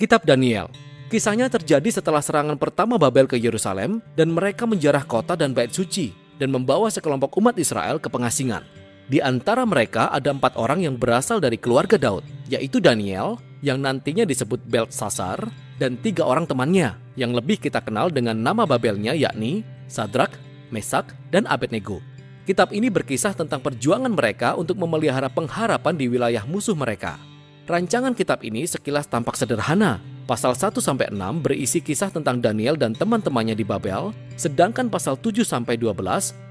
Kitab Daniel. Kisahnya terjadi setelah serangan pertama Babel ke Yerusalem dan mereka menjarah kota dan bait suci dan membawa sekelompok umat Israel ke pengasingan. Di antara mereka ada 4 orang yang berasal dari keluarga Daud, yaitu Daniel yang nantinya disebut Beltsasar dan 3 orang temannya yang lebih kita kenal dengan nama Babelnya, yakni Sadrak, Mesak, dan Abednego. Kitab ini berkisah tentang perjuangan mereka untuk memelihara pengharapan di wilayah musuh mereka. Rancangan kitab ini sekilas tampak sederhana. Pasal 1-6 berisi kisah tentang Daniel dan teman-temannya di Babel, sedangkan pasal 7-12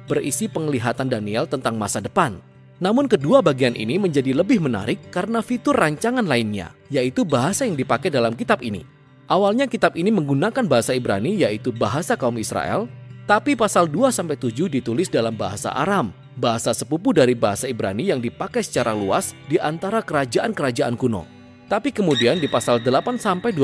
berisi penglihatan Daniel tentang masa depan. Namun kedua bagian ini menjadi lebih menarik karena fitur rancangan lainnya, yaitu bahasa yang dipakai dalam kitab ini. Awalnya kitab ini menggunakan bahasa Ibrani, yaitu bahasa kaum Israel, tapi pasal 2-7 ditulis dalam bahasa Aram, bahasa sepupu dari bahasa Ibrani yang dipakai secara luas di antara kerajaan-kerajaan kuno. Tapi kemudian di pasal 8-12,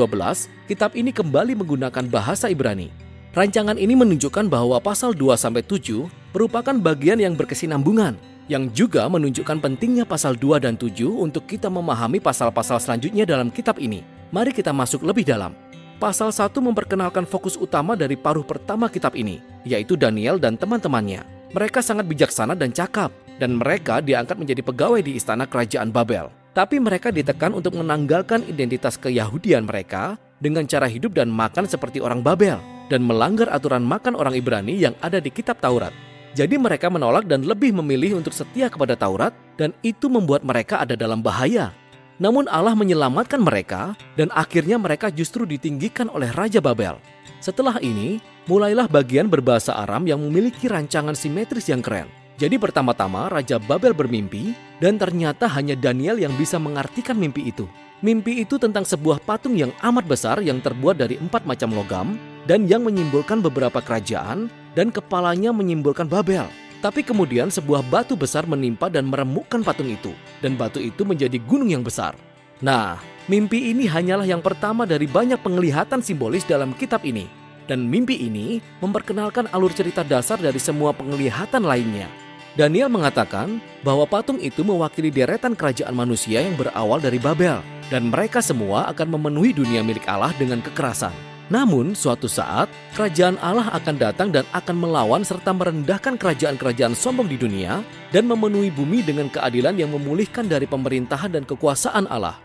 kitab ini kembali menggunakan bahasa Ibrani. Rancangan ini menunjukkan bahwa pasal 2-7 merupakan bagian yang berkesinambungan, yang juga menunjukkan pentingnya pasal 2 dan 7 untuk kita memahami pasal-pasal selanjutnya dalam kitab ini. Mari kita masuk lebih dalam. Pasal 1 memperkenalkan fokus utama dari paruh pertama kitab ini, yaitu Daniel dan teman-temannya. Mereka sangat bijaksana dan cakap, dan mereka diangkat menjadi pegawai di istana kerajaan Babel. Tapi mereka ditekan untuk menanggalkan identitas keyahudian mereka dengan cara hidup dan makan seperti orang Babel, dan melanggar aturan makan orang Ibrani yang ada di kitab Taurat. Jadi mereka menolak dan lebih memilih untuk setia kepada Taurat, dan itu membuat mereka ada dalam bahaya. Namun Allah menyelamatkan mereka, dan akhirnya mereka justru ditinggikan oleh Raja Babel. Setelah ini, mulailah bagian berbahasa Aram yang memiliki rancangan simetris yang keren. Jadi pertama-tama Raja Babel bermimpi, dan ternyata hanya Daniel yang bisa mengartikan mimpi itu. Mimpi itu tentang sebuah patung yang amat besar yang terbuat dari 4 macam logam, dan yang menyimbolkan beberapa kerajaan, dan kepalanya menyimbolkan Babel. Tapi kemudian sebuah batu besar menimpa dan meremukkan patung itu, dan batu itu menjadi gunung yang besar. Nah, mimpi ini hanyalah yang pertama dari banyak penglihatan simbolis dalam kitab ini. Dan mimpi ini memperkenalkan alur cerita dasar dari semua penglihatan lainnya. Daniel mengatakan bahwa patung itu mewakili deretan kerajaan manusia yang berawal dari Babel, dan mereka semua akan memenuhi dunia milik Allah dengan kekerasan. Namun, suatu saat, kerajaan Allah akan datang dan akan melawan serta merendahkan kerajaan-kerajaan sombong di dunia dan memenuhi bumi dengan keadilan yang memulihkan dari pemerintahan dan kekuasaan Allah.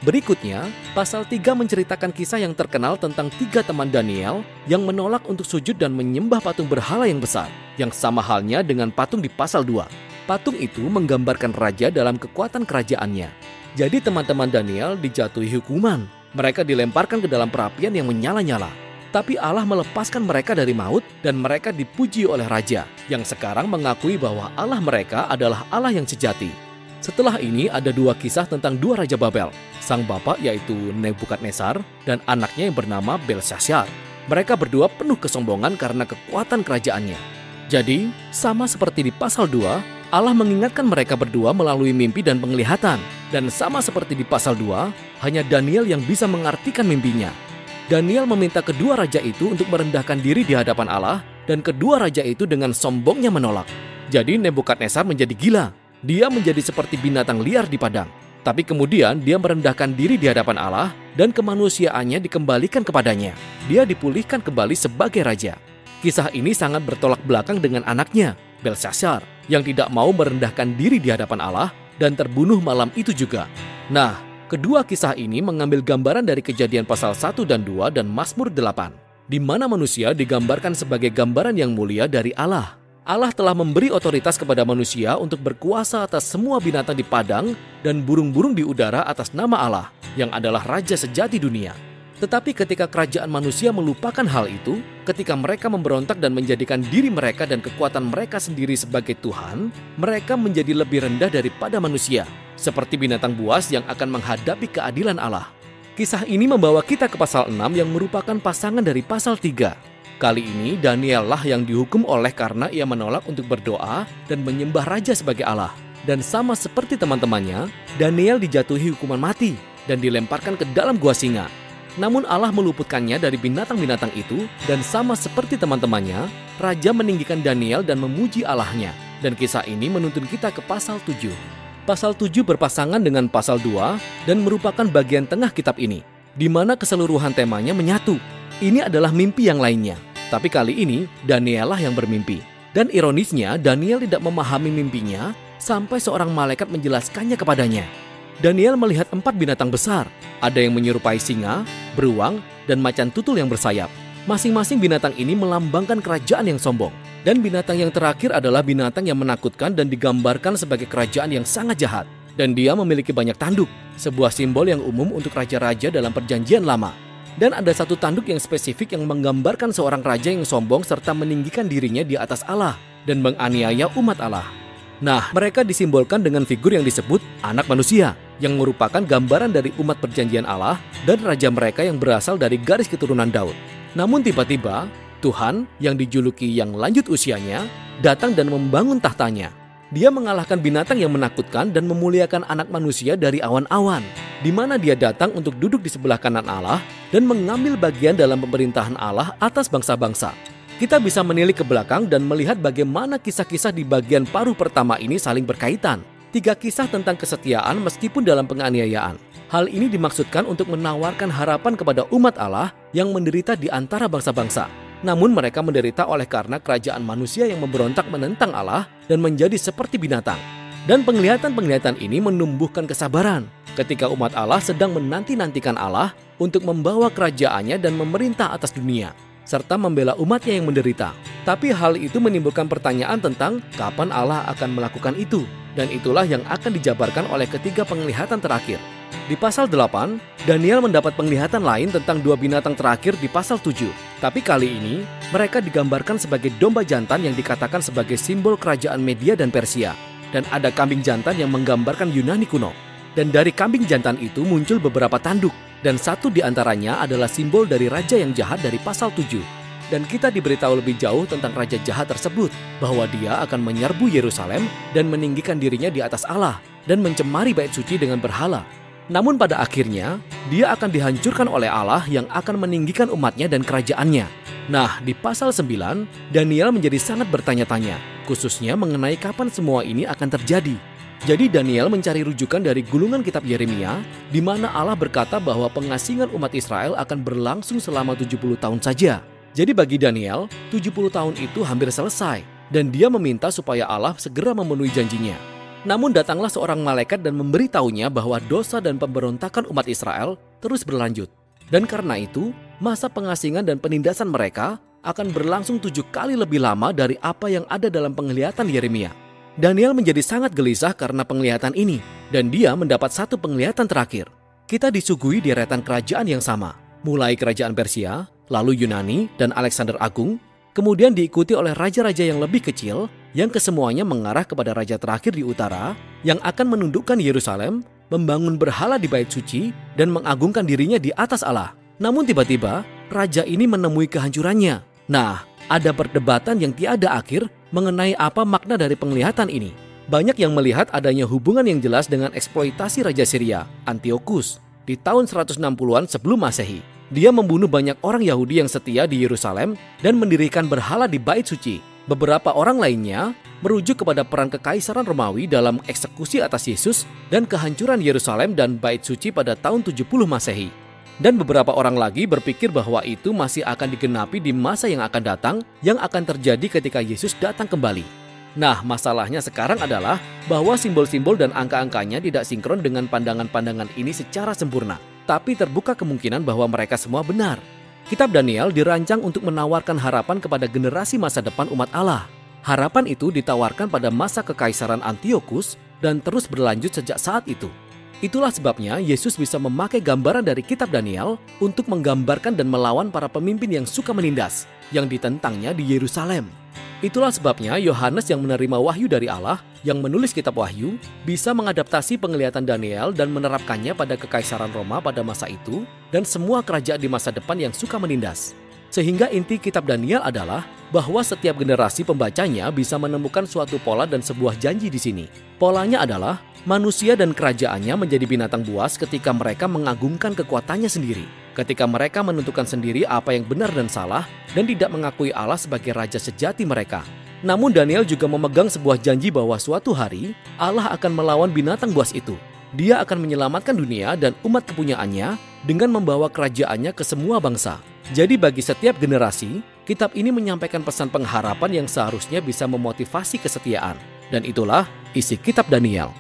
Berikutnya, pasal 3 menceritakan kisah yang terkenal tentang 3 teman Daniel yang menolak untuk sujud dan menyembah patung berhala yang besar, yang sama halnya dengan patung di pasal 2. Patung itu menggambarkan raja dalam kekuatan kerajaannya. Jadi teman-teman Daniel dijatuhi hukuman. Mereka dilemparkan ke dalam perapian yang menyala-nyala. Tapi Allah melepaskan mereka dari maut dan mereka dipuji oleh raja, yang sekarang mengakui bahwa Allah mereka adalah Allah yang sejati. Setelah ini ada 2 kisah tentang 2 raja Babel, sang bapak yaitu Nebukadnezar dan anaknya yang bernama Belsyazar. Mereka berdua penuh kesombongan karena kekuatan kerajaannya. Jadi, sama seperti di pasal 2, Allah mengingatkan mereka berdua melalui mimpi dan penglihatan. Dan sama seperti di pasal 2, hanya Daniel yang bisa mengartikan mimpinya. Daniel meminta kedua raja itu untuk merendahkan diri di hadapan Allah, dan kedua raja itu dengan sombongnya menolak. Jadi Nebukadnezar menjadi gila. Dia menjadi seperti binatang liar di padang. Tapi kemudian dia merendahkan diri di hadapan Allah, dan kemanusiaannya dikembalikan kepadanya. Dia dipulihkan kembali sebagai raja. Kisah ini sangat bertolak belakang dengan anaknya, Belsyazar, yang tidak mau merendahkan diri di hadapan Allah dan terbunuh malam itu juga. Nah, kedua kisah ini mengambil gambaran dari Kejadian pasal 1 dan 2 dan Mazmur 8, di mana manusia digambarkan sebagai gambaran yang mulia dari Allah. Allah telah memberi otoritas kepada manusia untuk berkuasa atas semua binatang di padang dan burung-burung di udara atas nama Allah, yang adalah Raja sejati dunia. Tetapi ketika kerajaan manusia melupakan hal itu, ketika mereka memberontak dan menjadikan diri mereka dan kekuatan mereka sendiri sebagai Tuhan, mereka menjadi lebih rendah daripada manusia, seperti binatang buas yang akan menghadapi keadilan Allah. Kisah ini membawa kita ke pasal 6 yang merupakan pasangan dari pasal 3. Kali ini Daniel lah yang dihukum oleh karena ia menolak untuk berdoa dan menyembah raja sebagai Allah. Dan sama seperti teman-temannya, Daniel dijatuhi hukuman mati dan dilemparkan ke dalam gua singa. Namun Allah meluputkannya dari binatang-binatang itu, dan sama seperti teman-temannya, raja meninggikan Daniel dan memuji Allahnya. Dan kisah ini menuntun kita ke pasal 7. Pasal 7 berpasangan dengan pasal 2 dan merupakan bagian tengah kitab ini. di mana keseluruhan temanya menyatu. Ini adalah mimpi yang lainnya, tapi kali ini Daniel lah yang bermimpi. Dan ironisnya, Daniel tidak memahami mimpinya sampai seorang malaikat menjelaskannya kepadanya. Daniel melihat 4 binatang besar, ada yang menyerupai singa, beruang, dan macan tutul yang bersayap. Masing-masing binatang ini melambangkan kerajaan yang sombong. Dan binatang yang terakhir adalah binatang yang menakutkan dan digambarkan sebagai kerajaan yang sangat jahat. Dan dia memiliki banyak tanduk, sebuah simbol yang umum untuk raja-raja dalam perjanjian lama. Dan ada satu tanduk yang spesifik yang menggambarkan seorang raja yang sombong serta meninggikan dirinya di atas Allah dan menganiaya umat Allah. Nah, mereka disimbolkan dengan figur yang disebut anak manusia, yang merupakan gambaran dari umat perjanjian Allah dan raja mereka yang berasal dari garis keturunan Daud. Namun tiba-tiba, Tuhan yang dijuluki yang lanjut usianya datang dan membangun tahtanya. Dia mengalahkan binatang yang menakutkan dan memuliakan anak manusia dari awan-awan, di mana dia datang untuk duduk di sebelah kanan Allah dan mengambil bagian dalam pemerintahan Allah atas bangsa-bangsa. Kita bisa menilik ke belakang dan melihat bagaimana kisah-kisah di bagian paruh pertama ini saling berkaitan. 3 kisah tentang kesetiaan meskipun dalam penganiayaan. Hal ini dimaksudkan untuk menawarkan harapan kepada umat Allah yang menderita di antara bangsa-bangsa. Namun mereka menderita oleh karena kerajaan manusia yang memberontak menentang Allah dan menjadi seperti binatang. Dan penglihatan-penglihatan ini menumbuhkan kesabaran ketika umat Allah sedang menanti-nantikan Allah untuk membawa kerajaannya dan memerintah atas dunia, serta membela umatnya yang menderita. Tapi hal itu menimbulkan pertanyaan tentang kapan Allah akan melakukan itu. Dan itulah yang akan dijabarkan oleh ketiga penglihatan terakhir. Di pasal 8, Daniel mendapat penglihatan lain tentang 2 binatang terakhir di pasal 7. Tapi kali ini, mereka digambarkan sebagai domba jantan yang dikatakan sebagai simbol kerajaan Media dan Persia. Dan ada kambing jantan yang menggambarkan Yunani kuno. Dan dari kambing jantan itu muncul beberapa tanduk. Dan satu di antaranya adalah simbol dari raja yang jahat dari pasal 7. Dan kita diberitahu lebih jauh tentang raja jahat tersebut, bahwa dia akan menyerbu Yerusalem dan meninggikan dirinya di atas Allah dan mencemari bait suci dengan berhala. Namun pada akhirnya, dia akan dihancurkan oleh Allah yang akan meninggikan umatnya dan kerajaannya. Nah, di pasal 9, Daniel menjadi sangat bertanya-tanya, khususnya mengenai kapan semua ini akan terjadi. Jadi Daniel mencari rujukan dari gulungan kitab Yeremia, di mana Allah berkata bahwa pengasingan umat Israel akan berlangsung selama 70 tahun saja. Jadi bagi Daniel, 70 tahun itu hampir selesai, dan dia meminta supaya Allah segera memenuhi janjinya. Namun datanglah seorang malaikat dan memberitahunya bahwa dosa dan pemberontakan umat Israel terus berlanjut. Dan karena itu, masa pengasingan dan penindasan mereka akan berlangsung 7 kali lebih lama dari apa yang ada dalam penglihatan Yeremia. Daniel menjadi sangat gelisah karena penglihatan ini, dan dia mendapat satu penglihatan terakhir. Kita disuguhi deretan kerajaan yang sama, mulai kerajaan Persia, lalu Yunani dan Alexander Agung, kemudian diikuti oleh raja-raja yang lebih kecil, yang kesemuanya mengarah kepada raja terakhir di utara, yang akan menundukkan Yerusalem, membangun berhala di bait suci, dan mengagungkan dirinya di atas Allah. Namun tiba-tiba, raja ini menemui kehancurannya. Nah, ada perdebatan yang tiada akhir mengenai apa makna dari penglihatan ini. Banyak yang melihat adanya hubungan yang jelas dengan eksploitasi Raja Syria, Antiochus, di tahun 160-an sebelum Masehi. Dia membunuh banyak orang Yahudi yang setia di Yerusalem dan mendirikan berhala di bait suci. Beberapa orang lainnya merujuk kepada peran kekaisaran Romawi dalam eksekusi atas Yesus dan kehancuran Yerusalem dan bait suci pada tahun 70 Masehi. Dan beberapa orang lagi berpikir bahwa itu masih akan digenapi di masa yang akan datang, yang akan terjadi ketika Yesus datang kembali. Nah, masalahnya sekarang adalah bahwa simbol-simbol dan angka-angkanya tidak sinkron dengan pandangan-pandangan ini secara sempurna. Tapi terbuka kemungkinan bahwa mereka semua benar. Kitab Daniel dirancang untuk menawarkan harapan kepada generasi masa depan umat Allah. Harapan itu ditawarkan pada masa kekaisaran Antiochus dan terus berlanjut sejak saat itu. Itulah sebabnya Yesus bisa memakai gambaran dari kitab Daniel untuk menggambarkan dan melawan para pemimpin yang suka menindas, yang ditentangnya di Yerusalem. Itulah sebabnya Yohanes yang menerima wahyu dari Allah, yang menulis kitab Wahyu, bisa mengadaptasi penglihatan Daniel dan menerapkannya pada kekaisaran Roma pada masa itu dan semua kerajaan di masa depan yang suka menindas. Sehingga inti kitab Daniel adalah bahwa setiap generasi pembacanya bisa menemukan suatu pola dan sebuah janji di sini. Polanya adalah manusia dan kerajaannya menjadi binatang buas ketika mereka mengagungkan kekuatannya sendiri. Ketika mereka menentukan sendiri apa yang benar dan salah dan tidak mengakui Allah sebagai raja sejati mereka. Namun Daniel juga memegang sebuah janji bahwa suatu hari Allah akan melawan binatang buas itu. Dia akan menyelamatkan dunia dan umat kepunyaannya dengan membawa kerajaannya ke semua bangsa. Jadi bagi setiap generasi, kitab ini menyampaikan pesan pengharapan yang seharusnya bisa memotivasi kesetiaan. Dan itulah isi kitab Daniel.